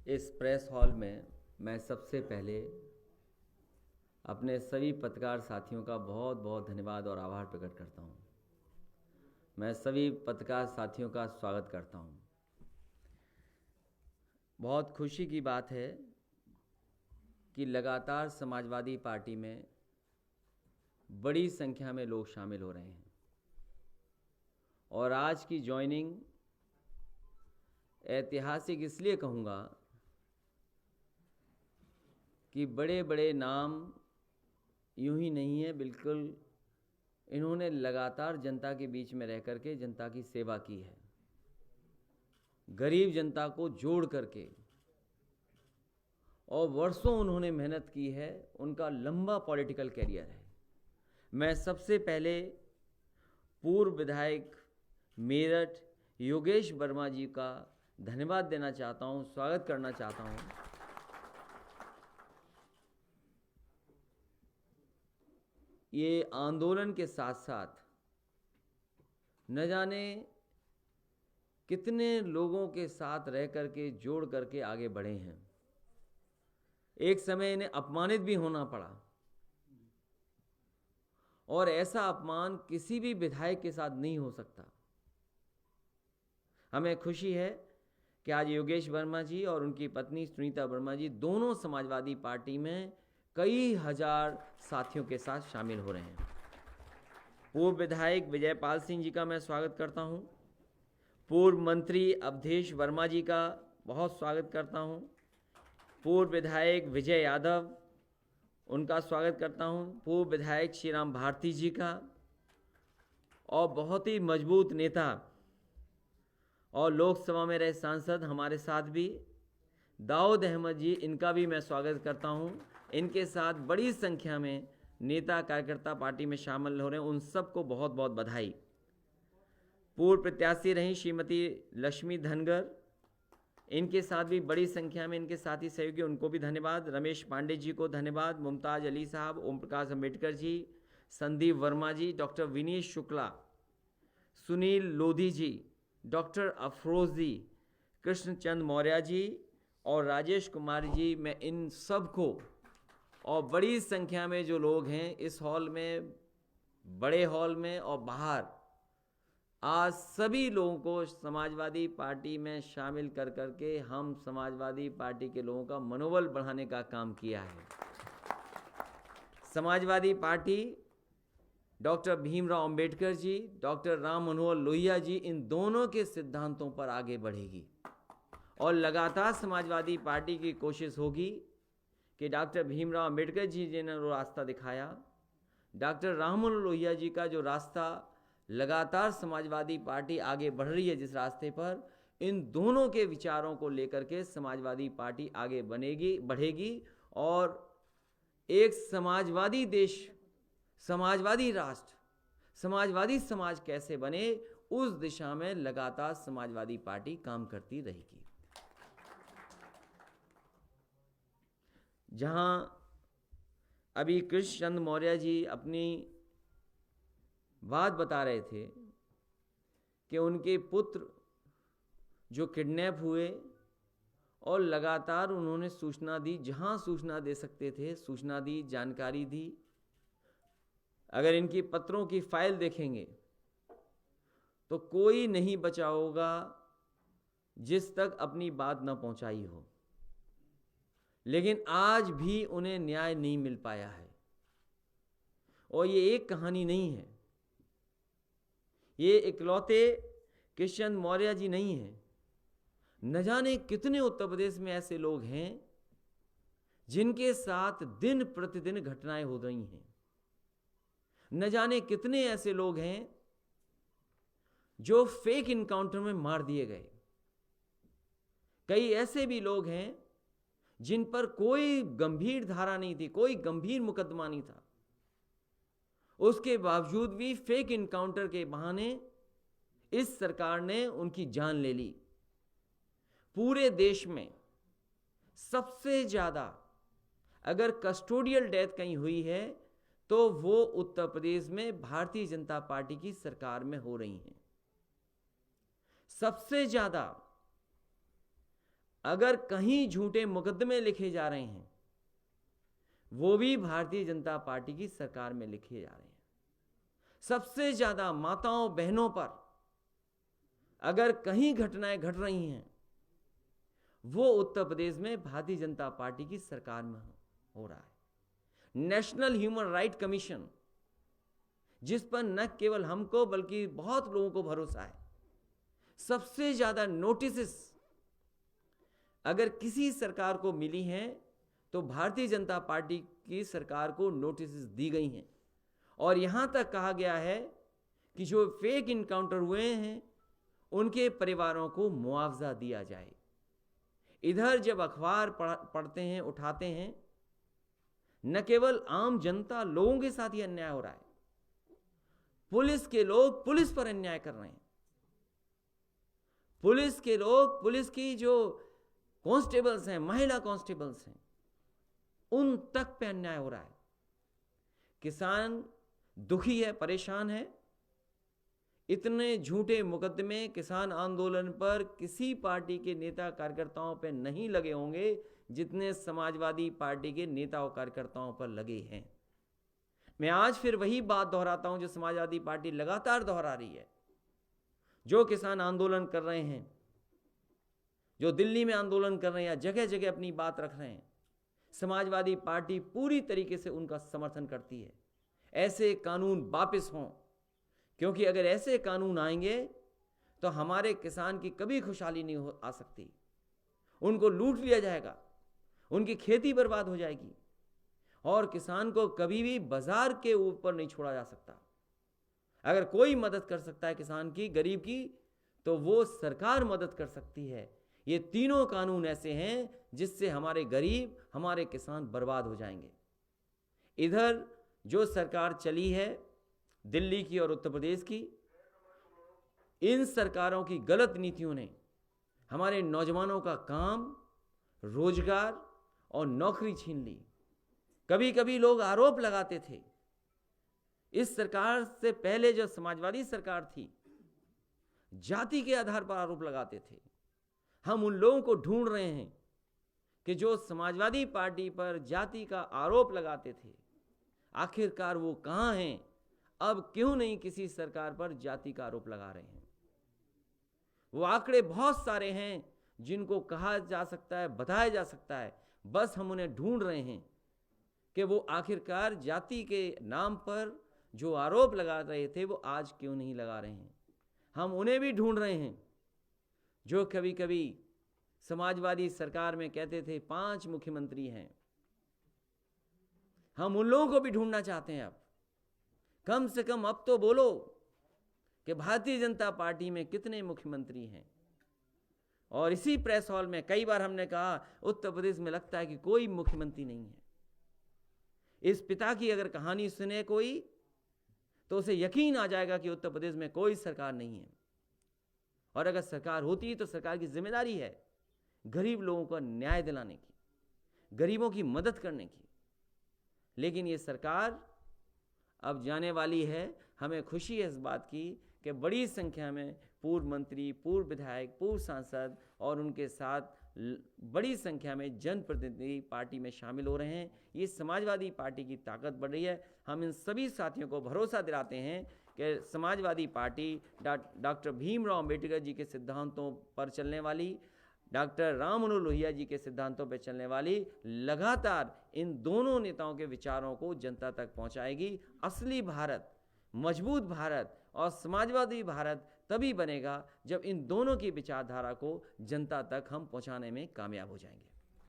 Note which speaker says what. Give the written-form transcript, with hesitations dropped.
Speaker 1: इस press hall में मैं सबसे पहले अपने सभी पत्रकार साथियों का बहुत बहुत धन्यवाद और आभार प्रकट करता हूं। मैं सभी पत्रकार साथियों का स्वागत करता हूं। बहुत खुशी की बात है कि लगातार समाजवादी पार्टी में बड़ी संख्या में लोग शामिल हो रहे हैं और आज की ज्वाइनिंग ऐतिहासिक इसलिए कहूँगा कि बड़े बड़े नाम यूं ही नहीं है, बिल्कुल इन्होंने लगातार जनता के बीच में रह करके जनता की सेवा की है, गरीब जनता को जोड़ करके, और वर्षों उन्होंने मेहनत की है। उनका लंबा पॉलिटिकल कैरियर है। मैं सबसे पहले पूर्व विधायक मेरठ योगेश वर्मा जी का धन्यवाद देना चाहता हूं, स्वागत करना चाहता हूं। ये आंदोलन के साथ साथ न जाने कितने लोगों के साथ रह करके जोड़ करके आगे बढ़े हैं। एक समय इन्हें अपमानित भी होना पड़ा और ऐसा अपमान किसी भी विधायक के साथ नहीं हो सकता। हमें खुशी है कि आज योगेश वर्मा जी और उनकी पत्नी सुनीता वर्मा जी दोनों समाजवादी पार्टी में कई हजार साथियों के साथ शामिल हो रहे हैं। पूर्व विधायक विजयपाल सिंह जी का मैं स्वागत करता हूं। पूर्व मंत्री अवधेश वर्मा जी का बहुत स्वागत करता हूं। पूर्व विधायक विजय यादव, उनका स्वागत करता हूं। पूर्व विधायक श्रीराम भारती जी का, और बहुत ही मजबूत नेता और लोकसभा में रहे सांसद हमारे साथ भी दाऊद अहमद जी, इनका भी मैं स्वागत करता हूं। इनके साथ बड़ी संख्या में नेता कार्यकर्ता पार्टी में शामिल हो रहे हैं, उन सबको बहुत बहुत बधाई। पूर्व प्रत्याशी रही श्रीमती लक्ष्मी धनगर, इनके साथ भी बड़ी संख्या में इनके साथी सहयोगी, उनको भी धन्यवाद। रमेश पांडे जी को धन्यवाद। मुमताज अली साहब, ओम प्रकाश अम्बेडकर जी, संदीप वर्मा जी, डॉक्टर विनीत शुक्ला, सुनील लोधी जी, डॉक्टर अफरोज जी, कृष्णचंद मौर्य जी और राजेश कुमार जी, मैं इन सब को और बड़ी संख्या में जो लोग हैं इस हॉल में, बड़े हॉल में और बाहर, आज सभी लोगों को समाजवादी पार्टी में शामिल कर करके हम समाजवादी पार्टी के लोगों का मनोबल बढ़ाने का काम किया है। Samajwadi party doctor Bhimrao Ambedkar ji, doctor Ram Manohar Lohia ji, इन दोनों के सिद्धांतों पर आगे बढ़ेगी और लगातार समाजवादी पार्टी की कोशिश होगी कि डॉक्टर भीमराव अंबेडकर जी ने जो रास्ता दिखाया, डॉक्टर राम मनोहर लोहिया जी का जो रास्ता, लगातार समाजवादी पार्टी आगे बढ़ रही है जिस रास्ते पर, इन दोनों के विचारों को लेकर के समाजवादी पार्टी आगे बढ़ेगी और एक समाजवादी देश, समाजवादी राष्ट्र, समाजवादी समाज कैसे बने, उस दिशा में लगातार समाजवादी पार्टी काम करती रहेगी। जहां अभी कृष्णचंद मौर्य जी अपनी बात बता रहे थे कि उनके पुत्र जो किडनैप हुए और लगातार उन्होंने सूचना दी, जहां सूचना दे सकते थे सूचना दी, जानकारी दी। अगर इनकी पत्रों की फाइल देखेंगे तो कोई नहीं बचा होगा जिस तक अपनी बात न पहुंचाई हो, लेकिन आज भी उन्हें न्याय नहीं मिल पाया है। और ये एक कहानी नहीं है, ये इकलौते कृष्णचंद मौर्य जी नहीं हैं। न जाने कितने उत्तर प्रदेश में ऐसे लोग हैं जिनके साथ दिन प्रतिदिन घटनाएं हो रही हैं। न जाने कितने ऐसे लोग हैं जो फेक इनकाउंटर में मार दिए गए। कई ऐसे भी लोग हैं जिन पर कोई गंभीर धारा नहीं थी, कोई गंभीर मुकदमा नहीं था, उसके बावजूद भी फेक इनकाउंटर के बहाने इस सरकार ने उनकी जान ले ली। पूरे देश में सबसे ज्यादा अगर कस्टोडियल डेथ कहीं हुई है तो वो उत्तर प्रदेश में भारतीय जनता पार्टी की सरकार में हो रही हैं। सबसे ज्यादा अगर कहीं झूठे मुकदमे लिखे जा रहे हैं, वो भी भारतीय जनता पार्टी की सरकार में लिखे जा रहे हैं। सबसे ज्यादा माताओं बहनों पर अगर कहीं घटनाएं घट रही हैं, वो उत्तर प्रदेश में भारतीय जनता पार्टी की सरकार में हो रहा है। नेशनल ह्यूमन राइट कमीशन, जिस पर न केवल हमको बल्कि बहुत लोगों को भरोसा है, सबसे ज्यादा नोटिस अगर किसी सरकार को मिली हैं तो भारतीय जनता पार्टी की सरकार को नोटिस दी गई हैं। और यहां तक कहा गया है कि जो फेक इनकाउंटर हुए हैं उनके परिवारों को मुआवजा दिया जाए। इधर जब अखबार पढ़ते हैं, उठाते हैं, न केवल आम जनता लोगों के साथ ही अन्याय हो रहा है, पुलिस के लोग पुलिस पर अन्याय कर रहे हैं। पुलिस के लोग, पुलिस की जो कांस्टेबल्स हैं, महिला कांस्टेबल्स हैं, उन तक पे अन्याय हो रहा है। किसान दुखी है, परेशान है। इतने झूठे मुकदमे किसान आंदोलन पर किसी पार्टी के नेता कार्यकर्ताओं पे नहीं लगे होंगे जितने समाजवादी पार्टी के नेता और कार्यकर्ताओं पर लगे हैं। मैं आज फिर वही बात दोहराता हूं जो समाजवादी पार्टी लगातार दोहरा रही है। जो किसान आंदोलन कर रहे हैं, जो दिल्ली में आंदोलन कर रहे हैं या जगह जगह अपनी बात रख रहे हैं, समाजवादी पार्टी पूरी तरीके से उनका समर्थन करती है। ऐसे कानून वापस हों, क्योंकि अगर ऐसे कानून आएंगे तो हमारे किसान की कभी खुशहाली नहीं आ सकती। उनको लूट लिया जाएगा, उनकी खेती बर्बाद हो जाएगी और किसान को कभी भी बाजार के ऊपर नहीं छोड़ा जा सकता। अगर कोई मदद कर सकता है किसान की, गरीब की, तो वो सरकार मदद कर सकती है। ये तीनों कानून ऐसे हैं जिससे हमारे गरीब, हमारे किसान बर्बाद हो जाएंगे। इधर जो सरकार चली है दिल्ली की और उत्तर प्रदेश की, इन सरकारों की गलत नीतियों ने हमारे नौजवानों का काम, रोजगार और नौकरी छीन ली। कभी कभी लोग आरोप लगाते थे, इस सरकार से पहले जो समाजवादी सरकार थी, जाति के आधार पर आरोप लगाते थे। हम उन लोगों को ढूंढ रहे हैं कि जो समाजवादी पार्टी पर जाति का आरोप लगाते थे, आखिरकार वो कहां हैं? अब क्यों नहीं किसी सरकार पर जाति का आरोप लगा रहे हैं? वो आंकड़े बहुत सारे हैं जिनको कहा जा सकता है, बताया जा सकता है, बस हम उन्हें ढूंढ रहे हैं कि वो आखिरकार जाति के नाम पर जो आरोप लगा रहे थे वो आज क्यों नहीं लगा रहे हैं। हम उन्हें भी ढूंढ रहे हैं जो कभी कभी समाजवादी सरकार में कहते थे 5 मुख्यमंत्री हैं। हम उन लोगों को भी ढूंढना चाहते हैं। अब कम से कम अब तो बोलो कि भारतीय जनता पार्टी में कितने मुख्यमंत्री हैं। और इसी प्रेस हॉल में कई बार हमने कहा उत्तर प्रदेश में लगता है कि कोई मुख्यमंत्री नहीं है। इस पिता की अगर कहानी सुने कोई तो उसे यकीन आ जाएगा कि उत्तर प्रदेश में कोई सरकार नहीं है। और अगर सरकार होती तो सरकार की जिम्मेदारी है गरीब लोगों को न्याय दिलाने की, गरीबों की मदद करने की। लेकिन ये सरकार अब जाने वाली है। हमें खुशी है इस बात की कि बड़ी संख्या में पूर्व मंत्री, पूर्व विधायक, पूर्व सांसद और उनके साथ बड़ी संख्या में जनप्रतिनिधि पार्टी में शामिल हो रहे हैं। ये समाजवादी पार्टी की ताकत बढ़ रही है। हम इन सभी साथियों को भरोसा दिलाते हैं कि समाजवादी पार्टी डॉक्टर भीमराव अंबेडकर जी के सिद्धांतों पर चलने वाली, डॉक्टर राम मनोहर लोहिया जी के सिद्धांतों पर चलने वाली लगातार इन दोनों नेताओं के विचारों को जनता तक पहुंचाएगी। असली भारत, मजबूत भारत और समाजवादी भारत तभी बनेगा जब इन दोनों की विचारधारा को जनता तक हम पहुंचाने में कामयाब हो जाएंगे।